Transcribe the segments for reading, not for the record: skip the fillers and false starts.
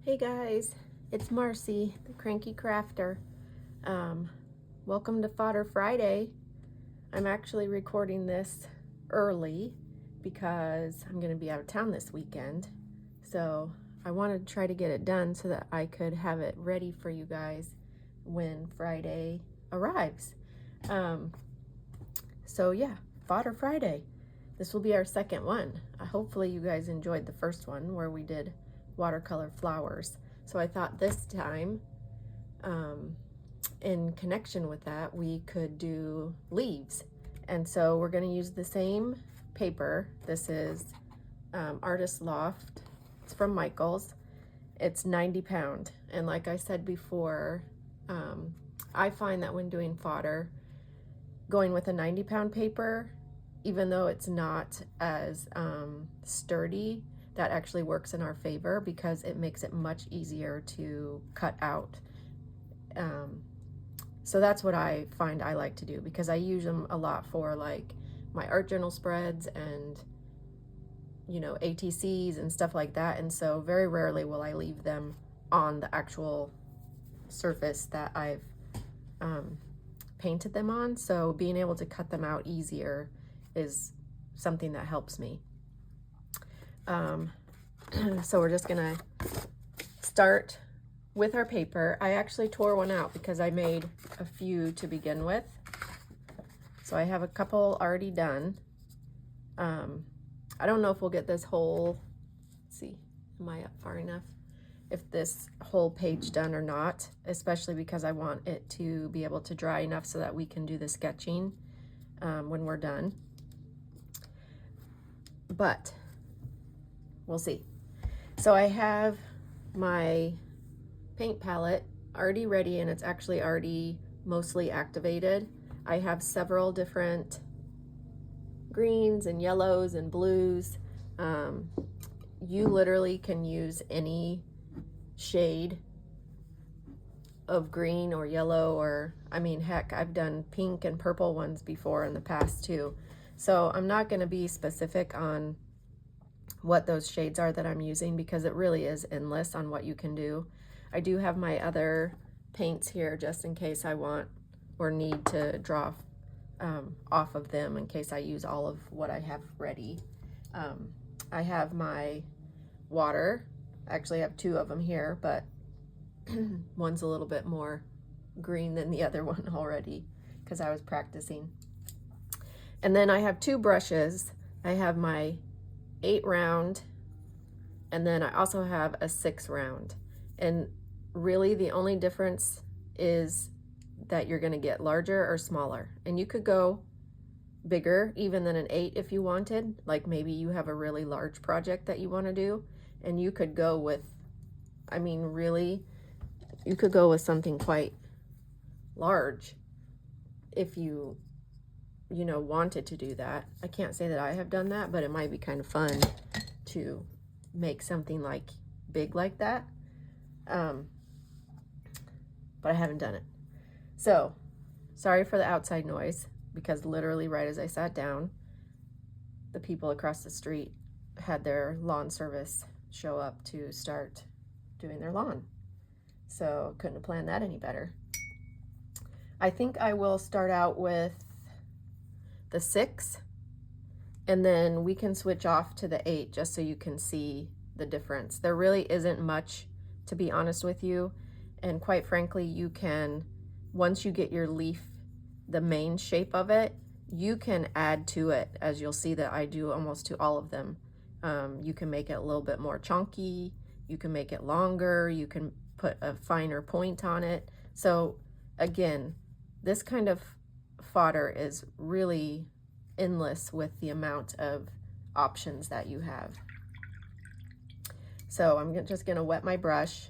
Hey guys, it's Marcy, the Cranky Crafter. Welcome to Fodder Friday. I'm actually recording this early because I'm going to be out of town this weekend. So I wanted to try to get it done so that I could have it ready for you guys when Friday arrives. So yeah, Fodder Friday. This will be our second one. Hopefully you guys enjoyed the first one where we did watercolor flowers. So I thought this time, in connection with that, we could do leaves. And so we're going to use the same paper. This is Artist Loft. It's from Michael's. It's 90 pound. And like I said before, I find that when doing fodder, going with a 90 pound paper, even though it's not as sturdy, that actually works in our favor because it makes it much easier to cut out. So that's what I find I like to do, because I use them a lot for like my art journal spreads and ATCs and stuff like that. And so very rarely will I leave them on the actual surface that I've painted them on. So being able to cut them out easier is something that helps me. So we're just gonna start with our paper. I actually tore one out because I made a few to begin with. So I have a couple already done. I don't know if we'll get this whole, let's see, am I up far enough? If this whole page done or not, especially because I want it to be able to dry enough so that we can do the sketching when we're done. But we'll see. So I have my paint palette already ready, and it's actually already mostly activated. I have several different greens and yellows and blues. You literally can use any shade of green or yellow, or I mean, heck, I've done pink and purple ones before in the past too. So I'm not going to be specific on what those shades are that I'm using because it really is endless on what you can do. I do have my other paints here just in case I want or need to draw off of them in case I use all of what I have ready. I have my water. I actually have two of them here, but one's a little bit more green than the other one already because I was practicing. And then I have two brushes. I have my 8 round, and then I also have a 6 round. And really the only difference is that you're going to get larger or smaller. And you could go bigger even than an 8 if you wanted. Like maybe you have a really large project that you want to do, and you could go with, I mean, really, you could go with something quite large if you wanted to do that. I can't say that I have done that, but it might be kind of fun to make something like big like that. But I haven't done it. So sorry for the outside noise, because literally right as I sat down, the people across the street had their lawn service show up to start doing their lawn. So couldn't have planned that any better. I think I will start out with the 6, and then we can switch off to the 8 just so you can see the difference. There really isn't much, to be honest with you, and quite frankly, you can, once you get your leaf, the main shape of it, you can add to it, as you'll see that I do almost to all of them. You can make it a little bit more chunky, you can make it longer, you can put a finer point on it. So again, this kind of fodder is really endless with the amount of options that you have. So I'm just going to wet my brush,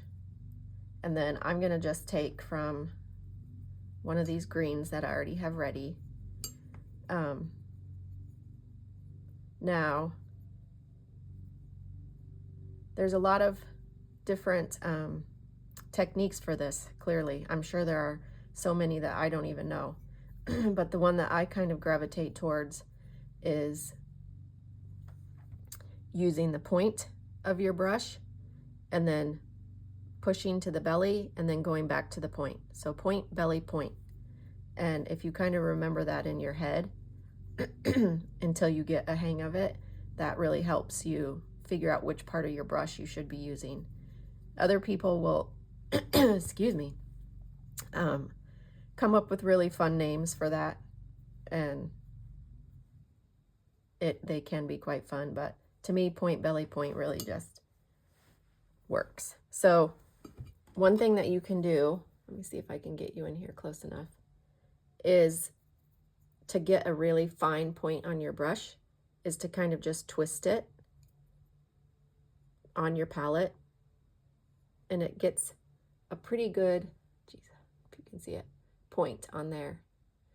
and then I'm going to just take from one of these greens that I already have ready. Now there's a lot of different techniques for this. Clearly, I'm sure there are so many that I don't even know. But the one that I kind of gravitate towards is using the point of your brush and then pushing to the belly and then going back to the point. So point, belly, point. And if you kind of remember that in your head until you get a hang of it, that really helps you figure out which part of your brush you should be using. Other people will, excuse me, come up with really fun names for that, and they can be quite fun, but to me, point, belly, point really just works. So one thing that you can do, let me see if I can get you in here close enough, is to get a really fine point on your brush is to kind of just twist it on your palette, and it gets a pretty good, geez, if you can see it, point on there.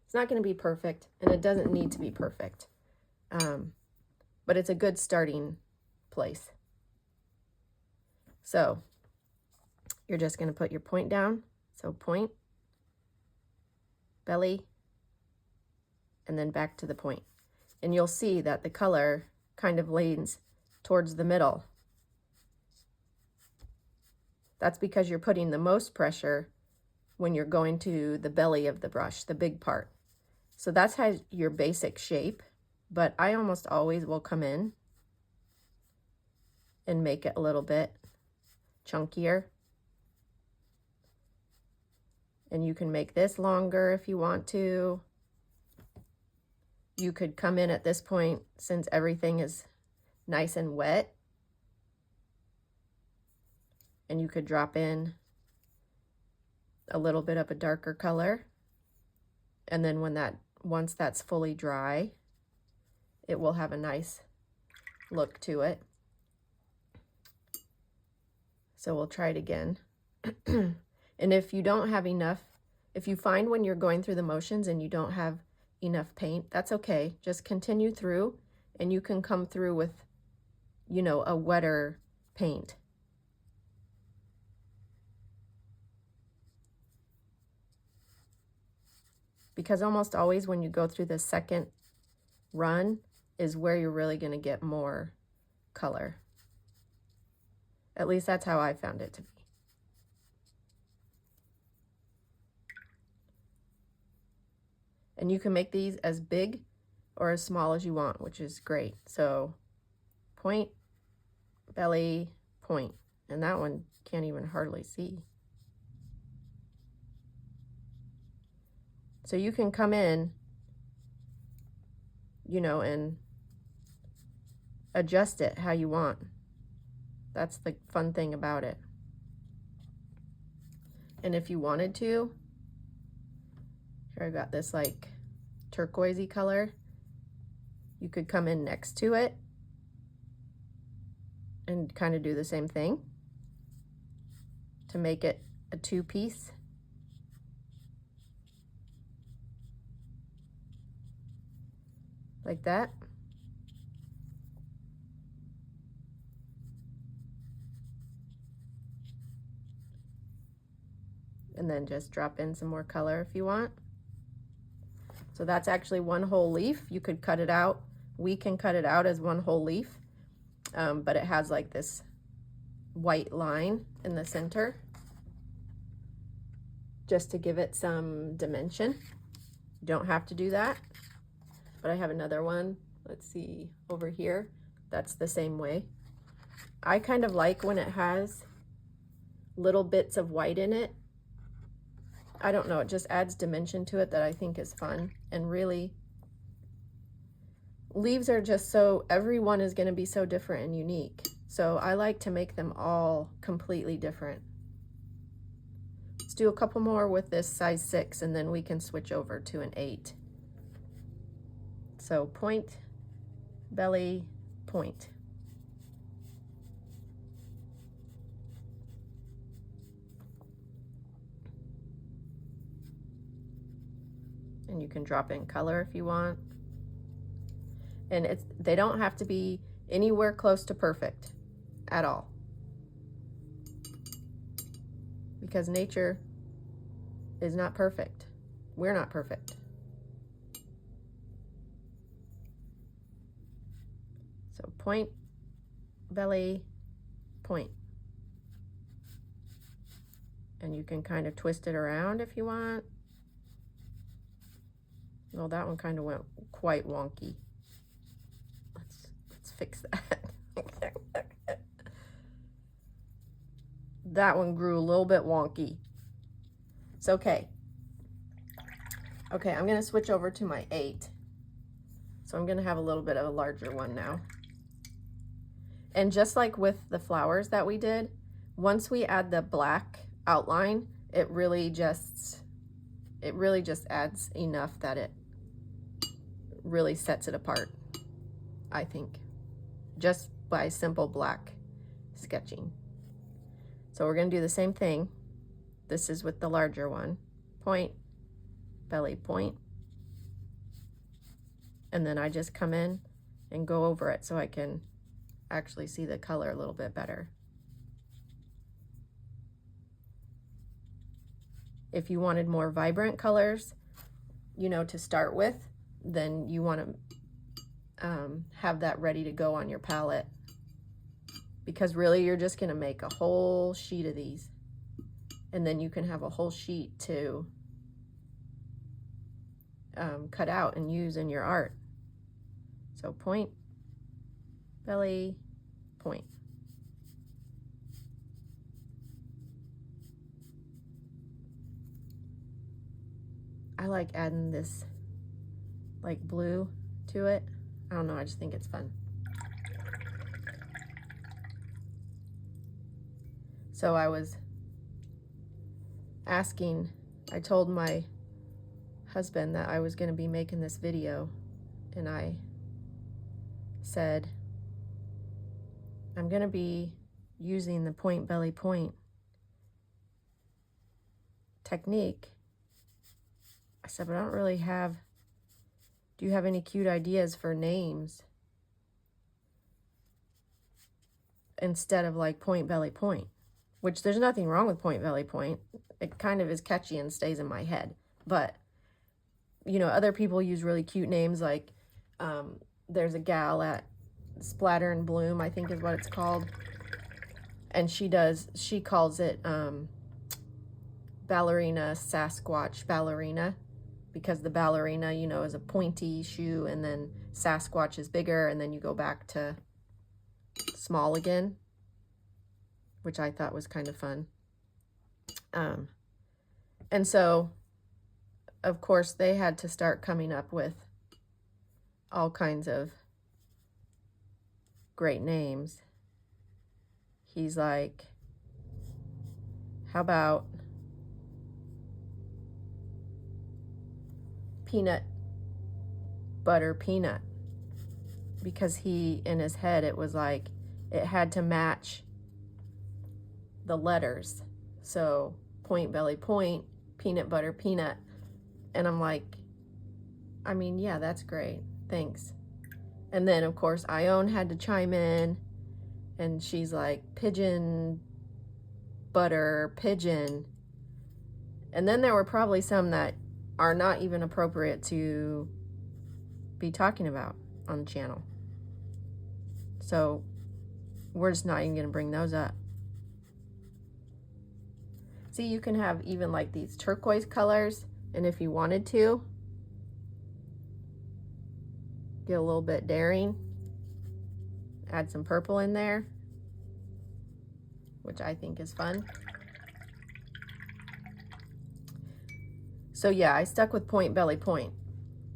It's not going to be perfect, and it doesn't need to be perfect, but it's a good starting place. So you're just going to put your point down, so point, belly, and then back to the point. And you'll see that the color kind of leans towards the middle. That's because you're putting the most pressure when you're going to the belly of the brush, the big part. So that's how your basic shape, but I almost always will come in and make it a little bit chunkier. And you can make this longer if you want to. You could come in at this point, since everything is nice and wet, and you could drop in a little bit of a darker color. And then once that's fully dry, it will have a nice look to it. So we'll try it again. And if you don't have enough, if you find when you're going through the motions and you don't have enough paint, that's okay. Just continue through, and you can come through with, you know, a wetter paint. Because almost always when you go through the second run is where you're really going to get more color. At least that's how I found it to be. And you can make these as big or as small as you want, which is great. So point, belly, point. And that one can't even hardly see. So you can come in, you know, and adjust it how you want. That's the fun thing about it. And if you wanted to, here I got this like turquoisey color, you could come in next to it and kind of do the same thing to make it a two-piece. Like that. And then just drop in some more color if you want. So that's actually one whole leaf. You could cut it out. We can cut it out as one whole leaf, but it has like this white line in the center just to give it some dimension. You don't have to do that, but I have another one. Let's see, over here. That's the same way. I kind of like when it has little bits of white in it. I don't know, it just adds dimension to it that I think is fun. And really, leaves are just so, every one is going to be so different and unique. So I like to make them all completely different. Let's do a couple more with this size 6, and then we can switch over to an 8. So point, belly, point. And you can drop in color if you want. And they don't have to be anywhere close to perfect at all, because nature is not perfect. We're not perfect. So point, belly, point. And you can kind of twist it around if you want. Well, that one kind of went quite wonky. Let's fix that. That one grew a little bit wonky. It's okay. Okay, I'm gonna switch over to my 8. So I'm gonna have a little bit of a larger one now. And just like with the flowers that we did, once we add the black outline, it really just adds enough that it really sets it apart, I think, just by simple black sketching. So we're going to do the same thing. This is with the larger one. Point, belly, point. And then I just come in and go over it so I can actually see the color a little bit better. If you wanted more vibrant colors, you know, to start with, then you want to have that ready to go on your palette, because really you're just going to make a whole sheet of these, and then you can have a whole sheet to cut out and use in your art. So point, belly, point. I like adding this like blue to it. I don't know, I just think it's fun. So I was asking, I told my husband that I was going to be making this video, and I said, I'm going to be using the point, belly, point technique. I said, but I don't really have, do you have any cute ideas for names instead of like point, belly, point? Which there's nothing wrong with point, belly, point. It kind of is catchy and stays in my head. But, you know, other people use really cute names, like there's a gal at Splatter and Bloom, I think is what it's called. And she calls it ballerina Sasquatch ballerina, because the ballerina, you know, is a pointy shoe, and then Sasquatch is bigger, and then you go back to small again, which I thought was kind of fun. And so, of course, they had to start coming up with all kinds of great names. He's like, how about peanut butter peanut? Because he, in his head, it was like it had to match the letters. So point, belly, point, peanut butter peanut. And I'm like, I mean, yeah, that's great, thanks. And then of course Ione had to chime in, and she's like, pigeon butter pigeon. And then there were probably some that are not even appropriate to be talking about on the channel. So we're just not even going to bring those up. See, you can have even like these turquoise colors, and if you wanted to, get a little bit daring, add some purple in there, which I think is fun. So yeah, I stuck with point, belly, point.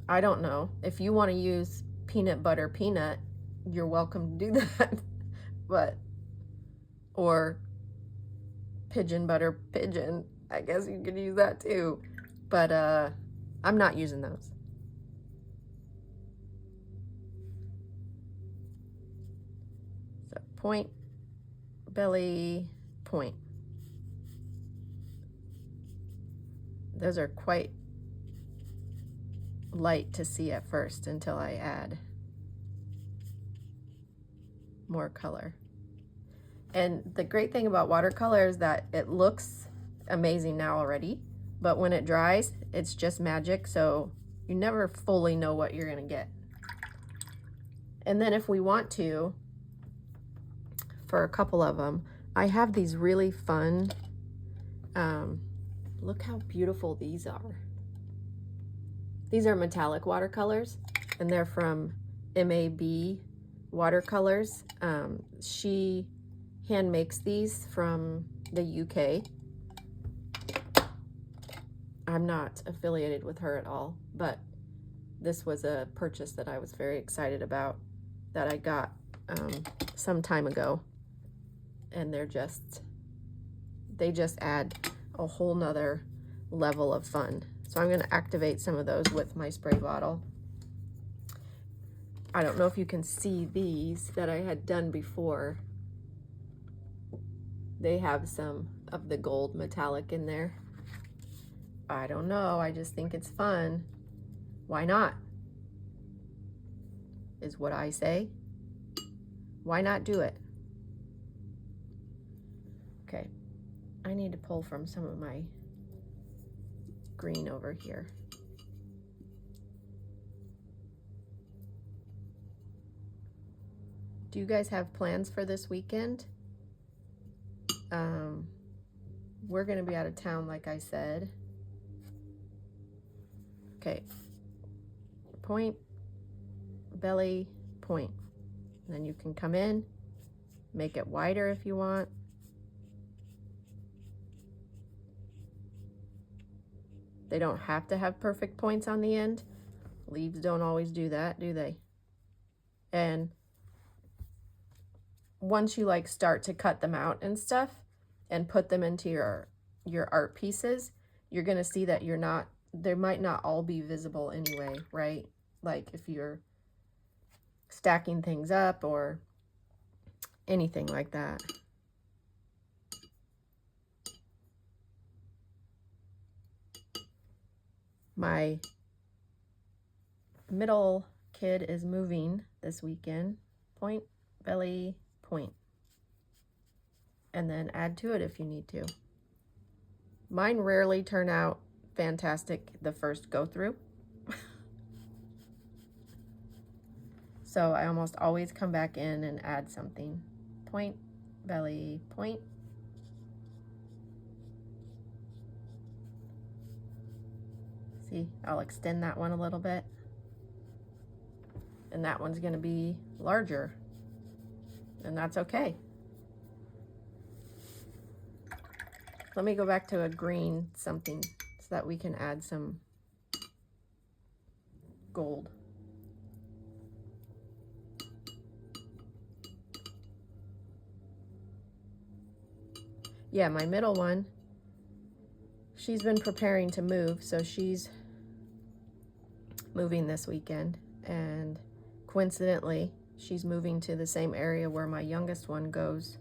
I don't know. If you want to use peanut butter peanut, you're welcome to do that. But, or pigeon butter pigeon, I guess you could use that too. But I'm not using those. So point, belly, point. Those are quite light to see at first until I add more color. And the great thing about watercolor is that it looks amazing now already, but when it dries, it's just magic, so you never fully know what you're gonna get. And then if we want to, for a couple of them, I have these really fun Look how beautiful these are. These are metallic watercolors, and they're from MAB Watercolors. She hand makes these from the UK. I'm not affiliated with her at all, but this was a purchase that I was very excited about that I got some time ago. And they just add a whole nother level of fun. So I'm going to activate some of those with my spray bottle. I don't know if you can see these that I had done before. They have some of the gold metallic in there. I don't know, I just think it's fun. Why not? Is what I say. Why not do it? Okay, I need to pull from some of my green over here. Do you guys have plans for this weekend? We're gonna be out of town, like I said. Okay, point, belly, point. And then you can come in, make it wider if you want. They don't have to have perfect points on the end. Leaves don't always do that, do they? And once you like start to cut them out and stuff and put them into your art pieces, you're gonna see that they might not all be visible anyway, right? Like if you're stacking things up or anything like that. My middle kid is moving this weekend. Point, belly, point. And then add to it if you need to. Mine rarely turn out fantastic the first go through. So I almost always come back in and add something. Point, belly, point. See, I'll extend that one a little bit. And that one's gonna be larger. And that's okay. Let me go back to a green something so that we can add some gold. Yeah, my middle one, she's been preparing to move, so she's moving this weekend. And coincidentally, she's moving to the same area where my youngest one goes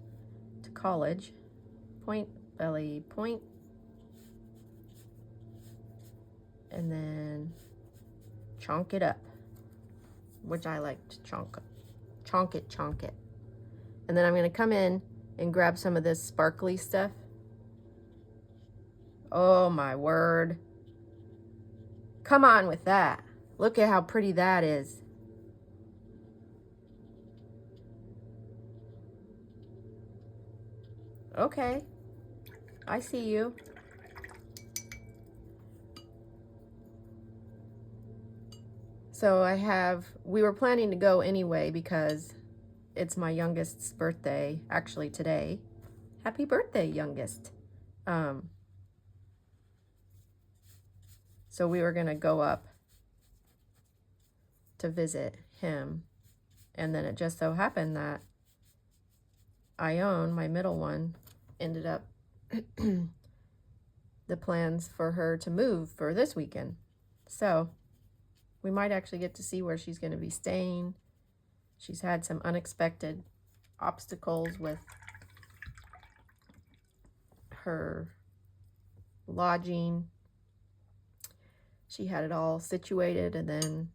to college. Point, belly, point. And then chonk it up, which I like to chonk it. And then I'm gonna come in and grab some of this sparkly stuff. Oh my word. Come on with that. Look at how pretty that is. Okay, I see you. So we were planning to go anyway because it's my youngest's birthday, actually today. Happy birthday, youngest. So we were gonna go up to visit him. And then it just so happened that Ione, my middle one, ended up the plans for her to move for this weekend. So we might actually get to see where she's going to be staying. She's had some unexpected obstacles with her lodging. She had it all situated and then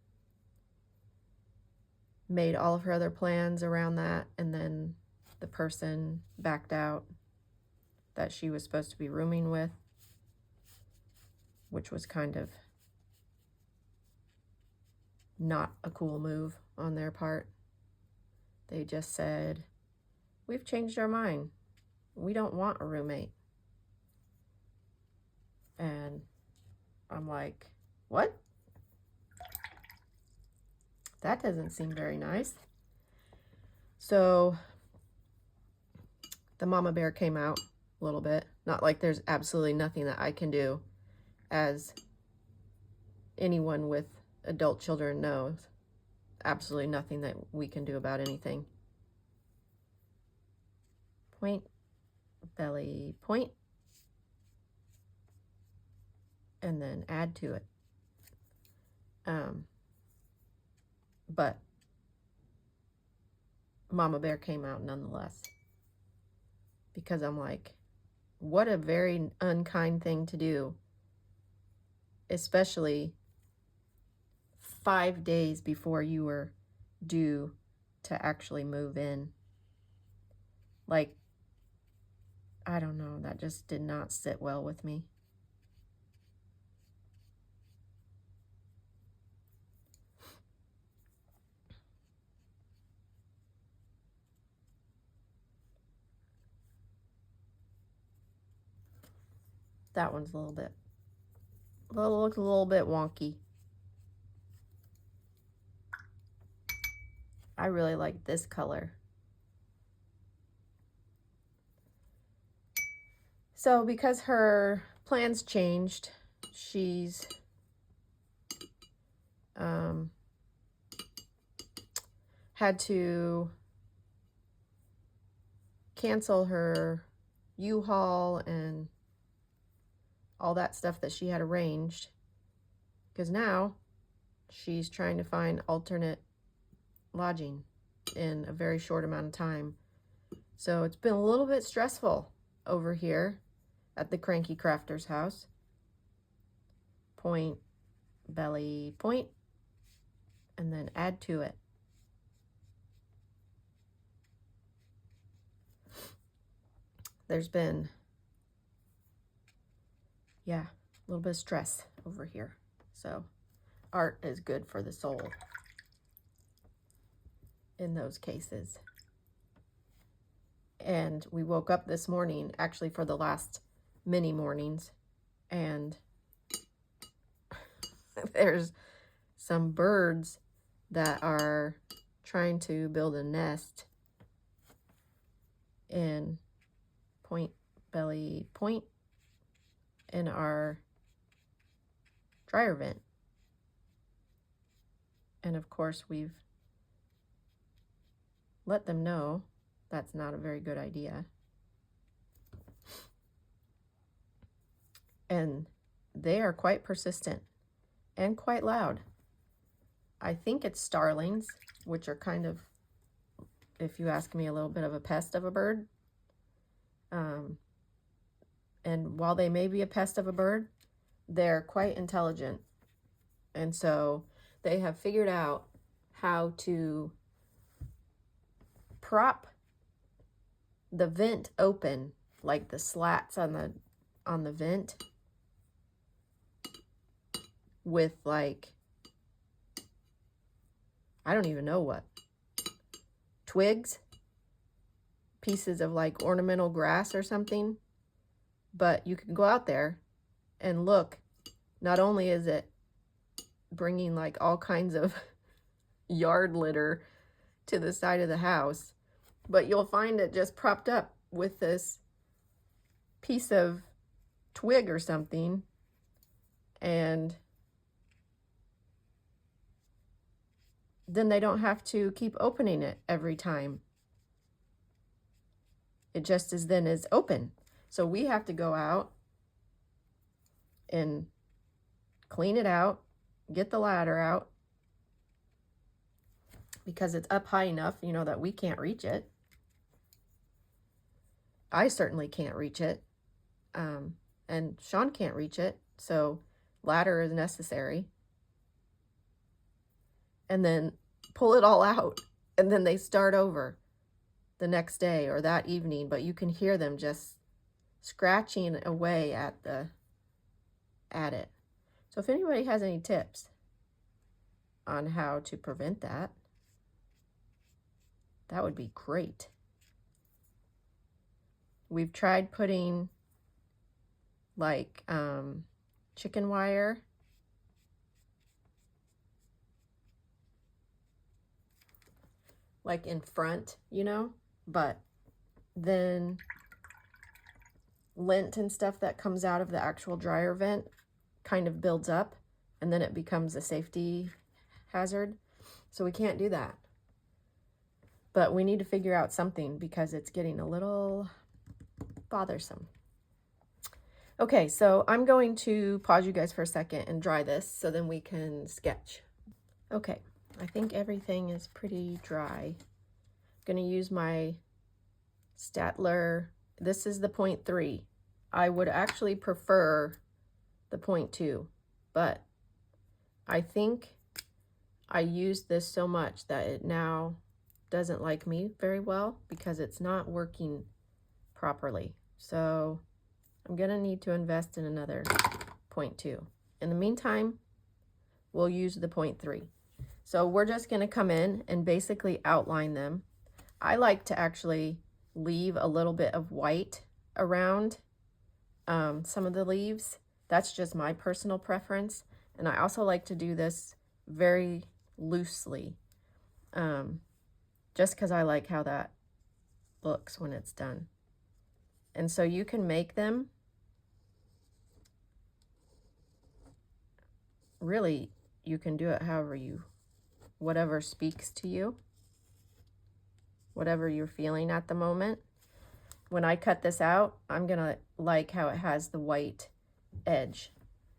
made all of her other plans around that, and then the person backed out that she was supposed to be rooming with, which was kind of not a cool move on their part. They just said, "We've changed our mind. We don't want a roommate." And I'm like, what? That doesn't seem very nice. So the mama bear came out a little bit. Not like there's absolutely nothing that I can do, as anyone with adult children knows. Absolutely nothing that we can do about anything. Point, belly, point, and then add to it. But mama bear came out nonetheless, because I'm like, what a very unkind thing to do, especially 5 days before you were due to actually move in. Like, I don't know, that just did not sit well with me. That one's a little bit, looks a little bit wonky. I really like this color. So because her plans changed, she's had to cancel her U-Haul and all that stuff that she had arranged, because now she's trying to find alternate lodging in a very short amount of time. So it's been a little bit stressful over here at the Cranky Crafter's house. Point, belly, point, and then add to it. There's been, yeah, a little bit of stress over here. So art is good for the soul in those cases. And we woke up this morning, actually for the last many mornings, and there's some birds that are trying to build a nest in point, belly, point in our dryer vent. And of course, we've let them know that's not a very good idea. And they are quite persistent and quite loud. I think it's starlings, which are kind of, if you ask me, a little bit of a pest of a bird. And while they may be a pest of a bird, they're quite intelligent. And so they have figured out how to prop the vent open, like the slats on the vent, with like, I don't even know what, twigs, pieces of like ornamental grass or something. But you can go out there and look. Not only is it bringing like all kinds of yard litter to the side of the house, but you'll find it just propped up with this piece of twig or something, and then they don't have to keep opening it every time. It just is open. So we have to go out and clean it out, get the ladder out, because it's up high enough, you know, that we can't reach it. I certainly can't reach it. And Sean can't reach it. So ladder is necessary. And then pull it all out. And then they start over the next day or that evening. But you can hear them just scratching away at it. So if anybody has any tips on how to prevent that, that would be great. We've tried putting like chicken wire. Like in front, you know, but then lint and stuff that comes out of the actual dryer vent kind of builds up, and then it becomes a safety hazard. So we can't do that. But we need to figure out something because it's getting a little bothersome. Okay, so I'm going to pause you guys for a second and dry this so then we can sketch. Okay, I think everything is pretty dry. I'm going to use my Statler. This is the 0.3. I would actually prefer the 0.2, but I think I used this so much that it now doesn't like me very well because it's not working properly. So I'm gonna need to invest in another 0.2. In the meantime, we'll use the 0.3. So we're just gonna come in and basically outline them. I like to actually leave a little bit of white around some of the leaves. That's just my personal preference. And I also like to do this very loosely, just because I like how that looks when it's done. And so you can make them really, you can do it however whatever speaks to you, whatever you're feeling at the moment. When I cut this out, I'm gonna like how it has the white edge.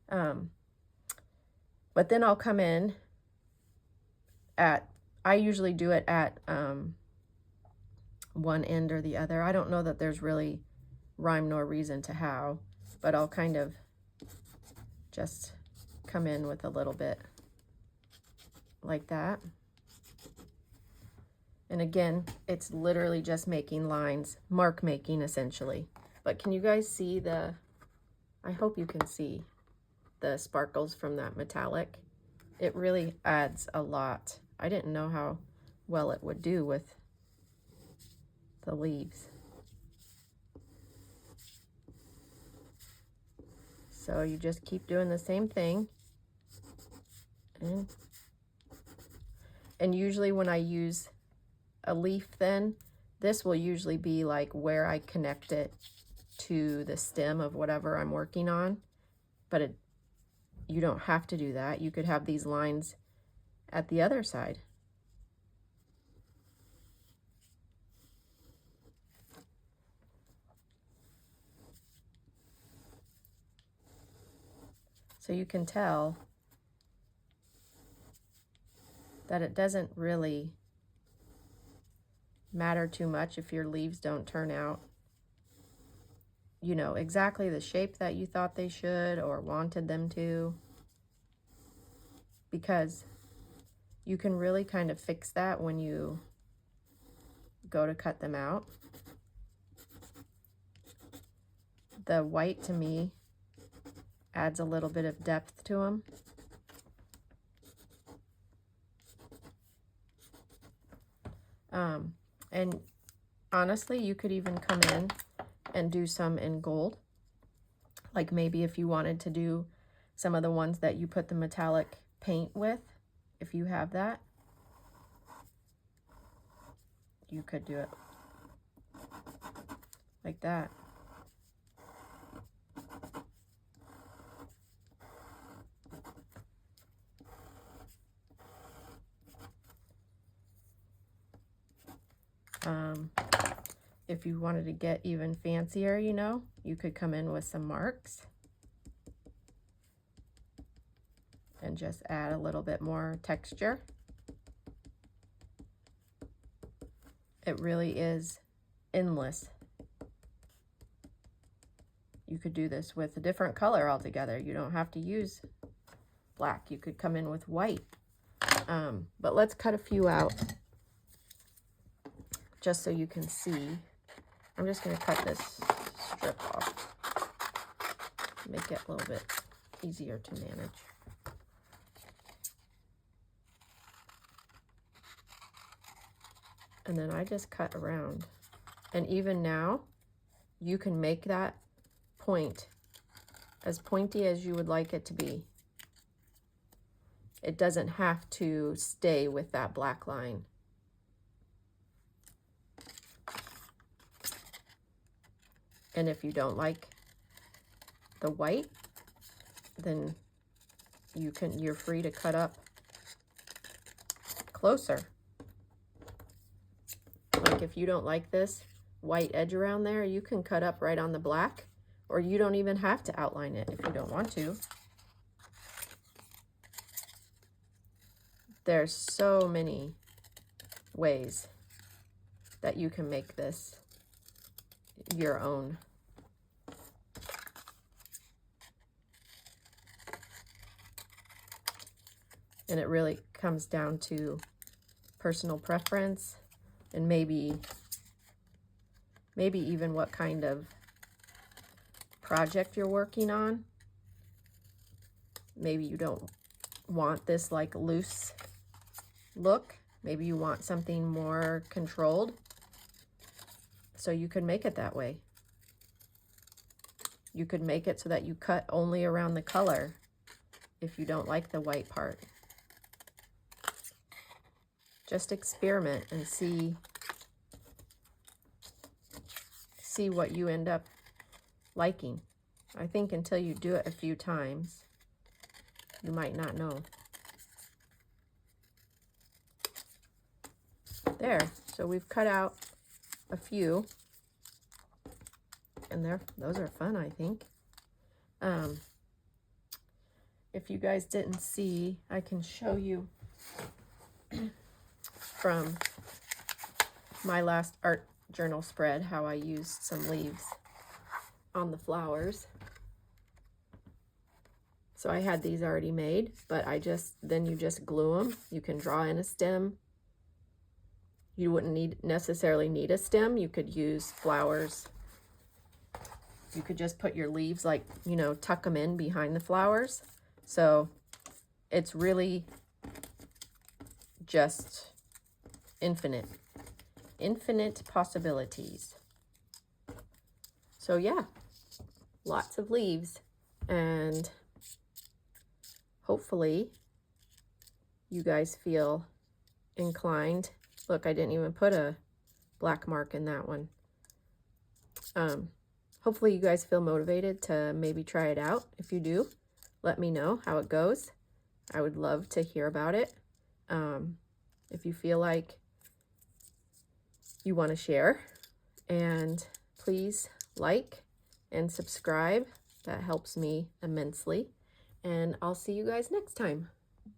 But then I'll come in I usually do it at one end or the other. I don't know that there's really rhyme nor reason to how, but I'll kind of just come in with a little bit like that. And again, it's literally just making lines, mark making essentially. But can you guys see I hope you can see the sparkles from that metallic. It really adds a lot. I didn't know how well it would do with the leaves. So you just keep doing the same thing. And usually when I use a leaf, then this will usually be like where I connect it to the stem of whatever I'm working on. But you don't have to do that. You could have these lines at the other side. So you can tell that it doesn't really matter too much if your leaves don't turn out, you know, exactly the shape that you thought they should or wanted them to, because you can really kind of fix that when you go to cut them out. The white to me adds a little bit of depth to them. And honestly, you could even come in and do some in gold. Like maybe if you wanted to do some of the ones that you put the metallic paint with, if you have that, you could do it like that. If you wanted to get even fancier, you know, you could come in with some marks and just add a little bit more texture. It really is endless. You could do this with a different color altogether. You don't have to use black. You could come in with white. But let's cut a few out just so you can see. I'm just going to cut this strip off, make it a little bit easier to manage. And then I just cut around. And even now, you can make that point as pointy as you would like it to be. It doesn't have to stay with that black line. And if you don't like the white, then you're free to cut up closer. Like if you don't like this white edge around there, you can cut up right on the black, or you don't even have to outline it if you don't want to. There's so many ways that you can make this your own. And it really comes down to personal preference and maybe even what kind of project you're working on. Maybe you don't want this like loose look. Maybe you want something more controlled. So you could make it that way. You could make it so that you cut only around the color if you don't like the white part. Just experiment and see what you end up liking. I think until you do it a few times, you might not know. There, so we've cut out a few, and those are fun, I think. If you guys didn't see, I can show you from my last art journal spread how I used some leaves on the flowers. So I had these already made, but then you just glue them. You can draw in a stem. You wouldn't necessarily need a stem. You could use flowers. You could just put your leaves, like, you know, tuck them in behind the flowers. So it's really just infinite possibilities. So yeah, lots of leaves, and hopefully you guys feel inclined. Look, I didn't even put a black mark in that one. Hopefully you guys feel motivated to maybe try it out. If you do, let me know how it goes. I would love to hear about it. If you feel like you want to share, and please like and subscribe. That helps me immensely. And I'll see you guys next time.